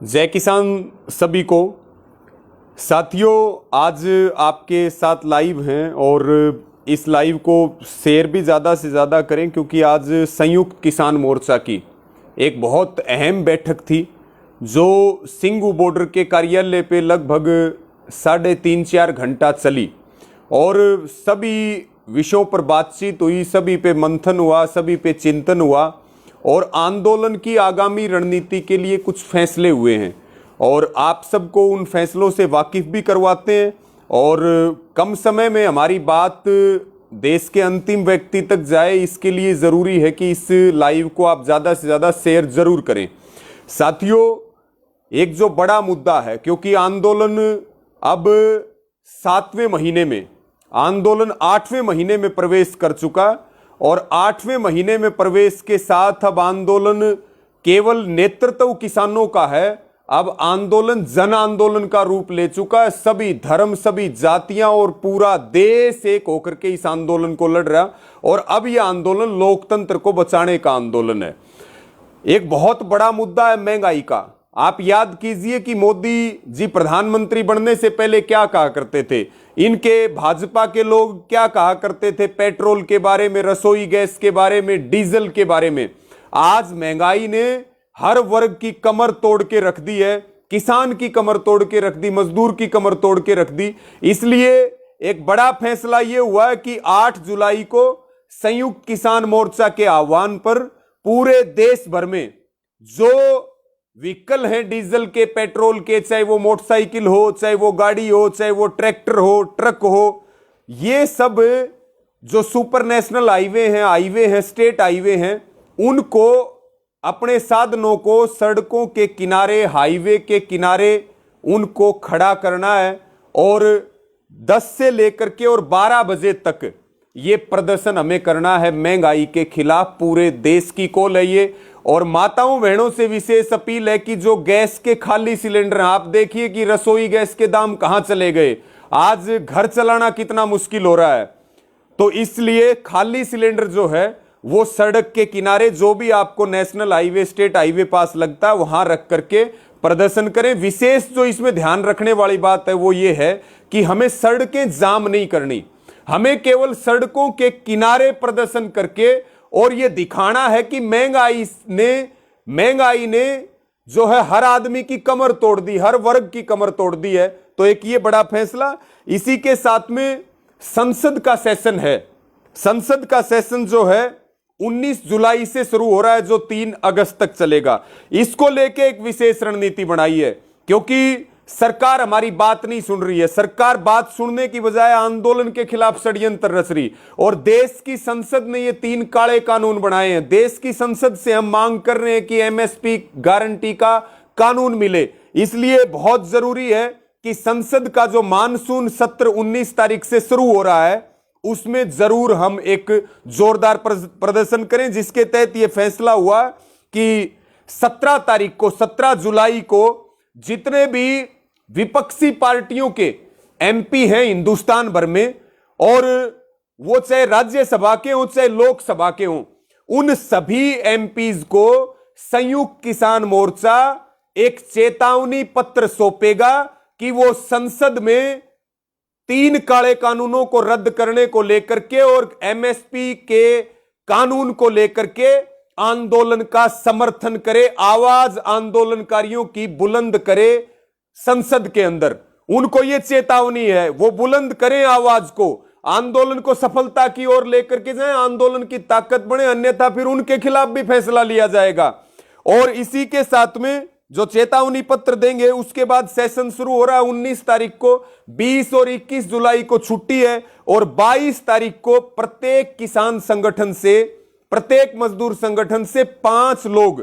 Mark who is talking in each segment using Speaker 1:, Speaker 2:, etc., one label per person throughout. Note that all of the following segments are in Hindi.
Speaker 1: जय किसान सभी को। साथियों, आज आपके साथ लाइव हैं और इस लाइव को शेयर भी ज़्यादा से ज़्यादा करें, क्योंकि आज संयुक्त किसान मोर्चा की एक बहुत अहम बैठक थी जो सिंगू बॉर्डर के कार्यालय पे लगभग 3.5-4 घंटा चली और सभी विषयों पर बातचीत हुई, सभी पे मंथन हुआ, सभी पे चिंतन हुआ और आंदोलन की आगामी रणनीति के लिए कुछ फैसले हुए हैं और आप सबको उन फैसलों से वाकिफ भी करवाते हैं। और कम समय में हमारी बात देश के अंतिम व्यक्ति तक जाए, इसके लिए ज़रूरी है कि इस लाइव को आप ज़्यादा से ज़्यादा शेयर ज़रूर करें। साथियों, एक जो बड़ा मुद्दा है, क्योंकि आंदोलन अब 7वें महीने में, आंदोलन 8वें महीने में प्रवेश कर चुका और 8वें महीने में प्रवेश के साथ अब आंदोलन केवल नेतृत्व किसानों का है, अब आंदोलन जन आंदोलन का रूप ले चुका है। सभी धर्म, सभी जातियां और पूरा देश एक होकर के इस आंदोलन को लड़ रहा और अब यह आंदोलन लोकतंत्र को बचाने का आंदोलन है। एक बहुत बड़ा मुद्दा है महंगाई का। आप याद कीजिए कि मोदी जी प्रधानमंत्री बनने से पहले क्या कहा करते थे, इनके भाजपा के लोग क्या कहा करते थे पेट्रोल के बारे में, रसोई गैस के बारे में, डीजल के बारे में। आज महंगाई ने हर वर्ग की कमर तोड़ के रख दी है, किसान की कमर तोड़ के रख दी, मजदूर की कमर तोड़ के रख दी। इसलिए एक बड़ा फैसला यह हुआ है कि 8 जुलाई को संयुक्त किसान मोर्चा के आह्वान पर पूरे देश भर में जो व्हीकल हैं डीजल के, पेट्रोल के, चाहे वो मोटरसाइकिल हो, चाहे वो गाड़ी हो, चाहे वो ट्रैक्टर हो, ट्रक हो, ये सब जो सुपर नेशनल हाईवे हैं, स्टेट हाईवे हैं, उनको अपने साधनों को सड़कों के किनारे, हाईवे के किनारे उनको खड़ा करना है और 10 से लेकर के और 12 बजे तक ये प्रदर्शन हमें करना है महंगाई के खिलाफ। पूरे देश की कॉल है ये। और माताओं बहनों से विशेष अपील है कि जो गैस के खाली सिलेंडर हैं, आप देखिए कि रसोई गैस के दाम कहां चले गए, आज घर चलाना कितना मुश्किल हो रहा है। तो इसलिए खाली सिलेंडर जो है वो सड़क के किनारे, जो भी आपको नेशनल हाईवे, स्टेट हाईवे पास लगता है, वहां रख करके प्रदर्शन करें। विशेष जो इसमें ध्यान रखने वाली बात है वो ये है कि हमें सड़कें जाम नहीं करनी, हमें केवल सड़कों के किनारे प्रदर्शन करके और यह दिखाना है कि महंगाई ने जो है हर आदमी की कमर तोड़ दी, हर वर्ग की कमर तोड़ दी है। तो एक ये बड़ा फैसला। इसी के साथ में संसद का सेशन है। संसद का सेशन जो है 19 जुलाई से शुरू हो रहा है, जो 3 अगस्त तक चलेगा। इसको लेके एक विशेष रणनीति बनाई है, क्योंकि सरकार हमारी बात नहीं सुन रही है। सरकार बात सुनने की बजाय आंदोलन के खिलाफ षड्यंत्र रच रही और देश की संसद ने ये 3 काले कानून बनाए हैं। देश की संसद से हम मांग कर रहे हैं कि एमएसपी गारंटी का कानून मिले। इसलिए बहुत जरूरी है कि संसद का जो मानसून सत्र 19 तारीख से शुरू हो रहा है, उसमें जरूर हम एक जोरदार प्रदर्शन करें, जिसके तहत यह फैसला हुआ कि 17 जुलाई को जितने भी विपक्षी पार्टियों के एमपी हैं हिंदुस्तान भर में, और वो चाहे राज्यसभा के हों चाहे लोकसभा के हों, उन सभी एमपीज को संयुक्त किसान मोर्चा एक चेतावनी पत्र सौंपेगा कि वो संसद में 3 काले कानूनों को रद्द करने को लेकर के और एमएसपी के कानून को लेकर के आंदोलन का समर्थन करे, आवाज आंदोलनकारियों की बुलंद करे संसद के अंदर। उनको यह चेतावनी है, वो बुलंद करें आवाज को, आंदोलन को सफलता की ओर लेकर के जाएं, आंदोलन की ताकत बढ़े, अन्यथा फिर उनके खिलाफ भी फैसला लिया जाएगा। और इसी के साथ में जो चेतावनी पत्र देंगे, उसके बाद सेशन शुरू हो रहा है 19 तारीख को। 20 और 21 जुलाई को छुट्टी है और 22 तारीख को प्रत्येक किसान संगठन से, प्रत्येक मजदूर संगठन से 5 लोग,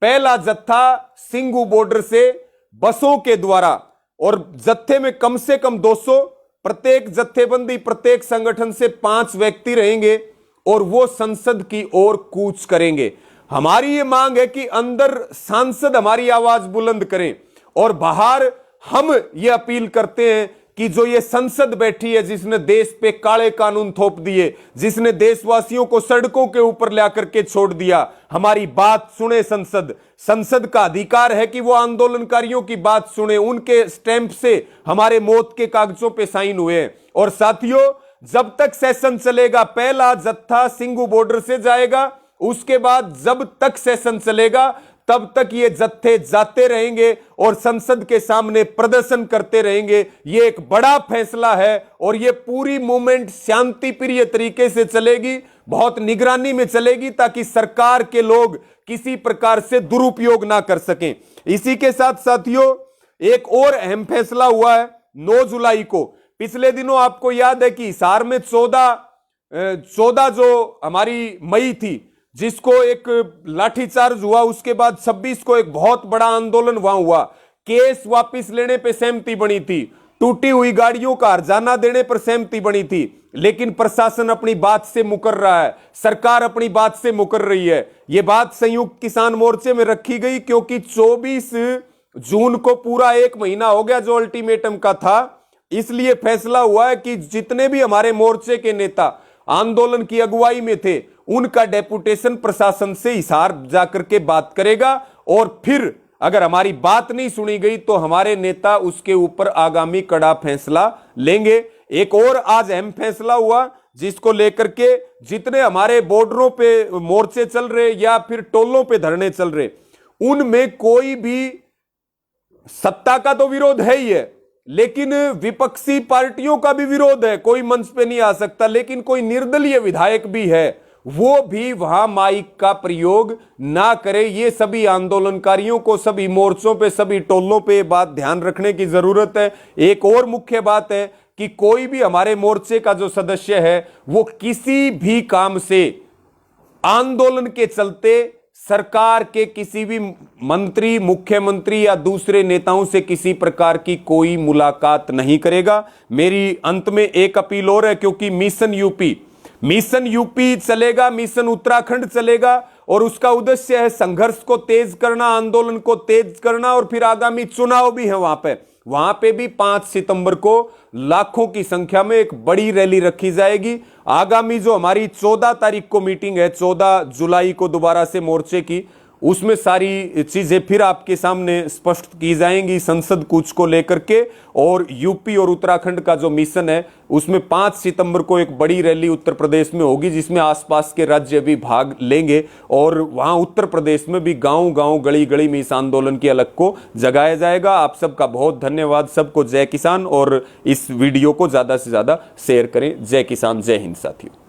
Speaker 1: पहला जत्था सिंगू बॉर्डर से बसों के द्वारा, और जत्थे में कम से कम 200, प्रत्येक जत्थेबंदी प्रत्येक संगठन से 5 व्यक्ति रहेंगे और वो संसद की ओर कूच करेंगे। हमारी ये मांग है कि अंदर सांसद हमारी आवाज बुलंद करें और बाहर हम ये अपील करते हैं कि जो ये संसद बैठी है जिसने देश पे काले कानून थोप दिए, जिसने देशवासियों को सड़कों के ऊपर ला करके छोड़ दिया, हमारी बात सुने संसद। संसद का अधिकार है कि वो आंदोलनकारियों की बात सुने, उनके स्टैंप से हमारे मौत के कागजों पे साइन हुए। और साथियों, जब तक सेशन चलेगा, पहला जत्था सिंगू बॉर्डर से जाएगा, उसके बाद जब तक सेशन चलेगा तब तक ये जत्थे जाते रहेंगे और संसद के सामने प्रदर्शन करते रहेंगे। ये एक बड़ा फैसला है और ये पूरी मूवमेंट शांति प्रिय तरीके से चलेगी, बहुत निगरानी में चलेगी, ताकि सरकार के लोग किसी प्रकार से दुरुपयोग ना कर सकें। इसी के साथ साथियों, एक और अहम फैसला हुआ है 9 जुलाई को। पिछले दिनों आपको याद है कि हिसार में 14 जो हमारी मई थी, जिसको एक लाठीचार्ज हुआ, उसके बाद 26 को एक बहुत बड़ा आंदोलन वहां हुआ। केस वापस लेने पे सहमति बनी थी, टूटी हुई गाड़ियों का हर्जाना देने पर सहमति बनी थी, लेकिन प्रशासन अपनी बात से मुकर रहा है, सरकार अपनी बात से मुकर रही है। यह बात संयुक्त किसान मोर्चे में रखी गई क्योंकि 24 जून को पूरा 1 महीना हो गया जो अल्टीमेटम का था। इसलिए फैसला हुआ है कि जितने भी हमारे मोर्चे के नेता आंदोलन की अगुवाई में थे, उनका डेपुटेशन प्रशासन से हिसार जाकर के बात करेगा और फिर अगर हमारी बात नहीं सुनी गई तो हमारे नेता उसके ऊपर आगामी कड़ा फैसला लेंगे। एक और आज अहम फैसला हुआ जिसको लेकर के जितने हमारे बॉर्डरों पे मोर्चे चल रहे या फिर टोलों पे धरने चल रहे, उनमें कोई भी सत्ता का तो विरोध है ही है, लेकिन विपक्षी पार्टियों का भी विरोध है। कोई मंच पे नहीं आ सकता, लेकिन कोई निर्दलीय विधायक भी है, वो भी वहां माइक का प्रयोग ना करे। ये सभी आंदोलनकारियों को सभी मोर्चों पे, सभी टोलों पे बात ध्यान रखने की जरूरत है। एक और मुख्य बात है कि कोई भी हमारे मोर्चे का जो सदस्य है वो किसी भी काम से आंदोलन के चलते सरकार के किसी भी मंत्री, मुख्यमंत्री या दूसरे नेताओं से किसी प्रकार की कोई मुलाकात नहीं करेगा। मेरी अंत में एक अपील और है, क्योंकि मिशन यूपी चलेगा, मिशन उत्तराखंड चलेगा और उसका उद्देश्य है संघर्ष को तेज करना, आंदोलन को तेज करना, और फिर आगामी चुनाव भी है वहां पे भी 5 सितंबर को लाखों की संख्या में एक बड़ी रैली रखी जाएगी। आगामी जो हमारी 14 तारीख को मीटिंग है, 14 जुलाई को दोबारा से मोर्चे की, उसमें सारी चीजें फिर आपके सामने स्पष्ट की जाएंगी संसद कूच को लेकर के। और यूपी और उत्तराखंड का जो मिशन है उसमें 5 सितंबर को एक बड़ी रैली उत्तर प्रदेश में होगी, जिसमें आसपास के राज्य भी भाग लेंगे और वहां उत्तर प्रदेश में भी गांव-गांव, गली-गली में इस आंदोलन की अलग को जगाया जाएगा। आप सबका बहुत धन्यवाद। सबको जय किसान, और इस वीडियो को ज्यादा से ज्यादा शेयर करें। जय किसान, जय हिंद साथियों।